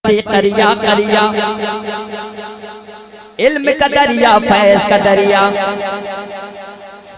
بستی قریہ قریہ، علم کا دریا فیض کا دریا،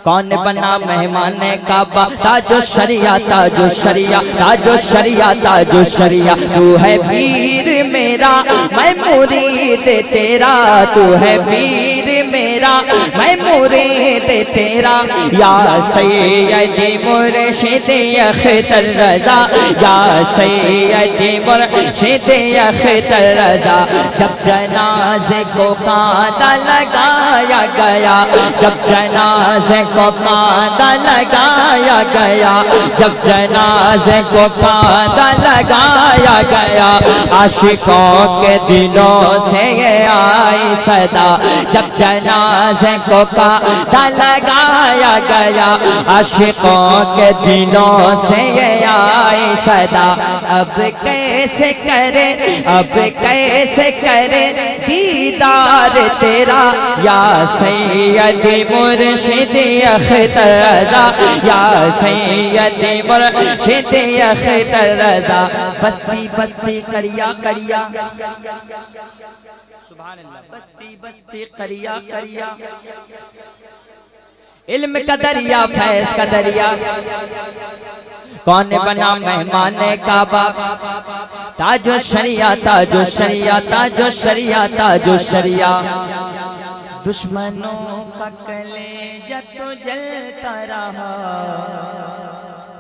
کون بنا مہمان کعبہ، تاج الشریعہ تاج الشریعہ تاج الشریعہ تاج الشریعہ، تو ہے پیر میرا میں مرید تیرا، تو ہے پیر میرا میں مرید تیرا، یا سیدی مرشد اختر رضا، یا سیدی مرشد اختر رضا، جب جنازے کو کانٹا لگایا گیا، جب جنازے کو کانٹا لگایا گیا، جب جنازے کو کانٹا لگایا گیا، عاشقوں کے دلوں سے یہ آئی صدا، جب جنازے کو کانٹا لگایا گیا، عاشقوں کے دلوں سے یہ آئی صدا، اب کیسے کرے اب کیسے کرے دیدار تیرا، یا سیدی مرشد اختر رضا، یا سیدی مرشد اختر رضا، بستی بستی قریہ قریہ، سبحان اللہ، بستی بستی قریہ قریہ، علم کا دریا فیض کا دریا، کون بنا مہمان کعبہ، تاج الشریعہ تاج الشریعہ تاج الشریعہ تاج الشریعہ، دشمنوں کا کلیجہ تو جلتا رہا،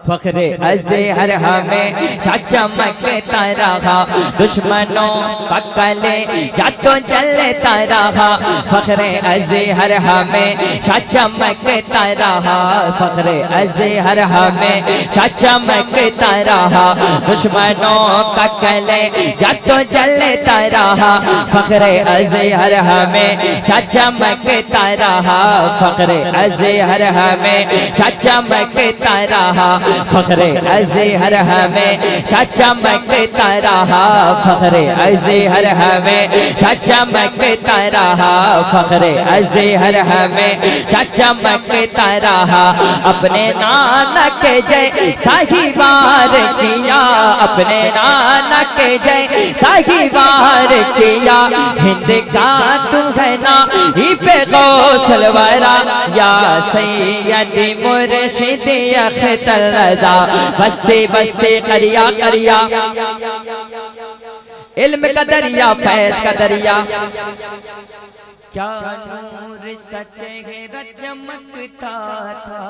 فخر ازہر ہمیشہ چمکتا رہا، دشمنوں کا کلیجہ تو جلتا رہا، فخر ازہر ہمیشہ چمکتا رہا، فخر ازہر ہمیشہ چمکتا رہا، دشمنوں کا کلیجہ تو جلتا رہا، فخر ازہر ہمیشہ چمکتا رہا، فخر ازہر ہمیشہ چمکتا رہا، فخر ازہر ہمیشہ چمکتا رہا، فخر ازہر ہمیشہ چمکتا رہا، فخر ازہر ہمیشہ چمکتا رہا، اپنے نانا کے جیسا ہی وار کیا، اپنے نانا کے جیسا ہی وار کیا، ہند کا تو ہے نا ہی پہ غوث الورا، یا سیدی مرشد اختر رضا، بستی بستی قریہ قریہ، علم کا دریا فیض کا دریا، کیا نور سچہرہ چمکتا تھا،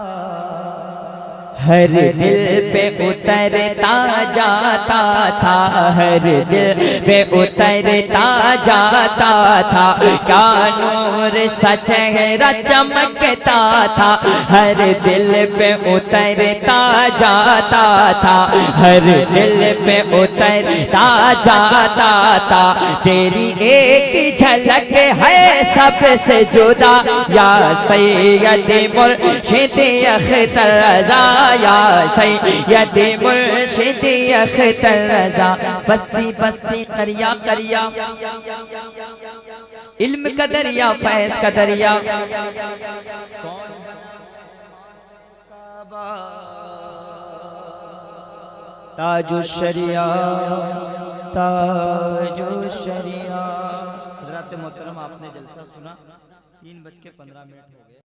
ہر دل پہ اترتا جاتا تھا، ہر دل پہ اترتا جاتا تھا، کیا نور سچہرہ چمکتا تھا، ہر دل پہ اترتا جاتا تھا، ہر دل پہ اترتا جاتا تھا، تیری ایک جھلک ہے سب سے جدا، یا سیدی مرشد اختر رضا، یا سیدی مرشد اختر رضا، بستی بستی قریہ قریہ، علم کا دریا فیض کا دریا، تاج الشریعہ تاج الشریعہ۔ حضرات محترم، آپ نے جلسہ سنا، 3:15 ہو گئے۔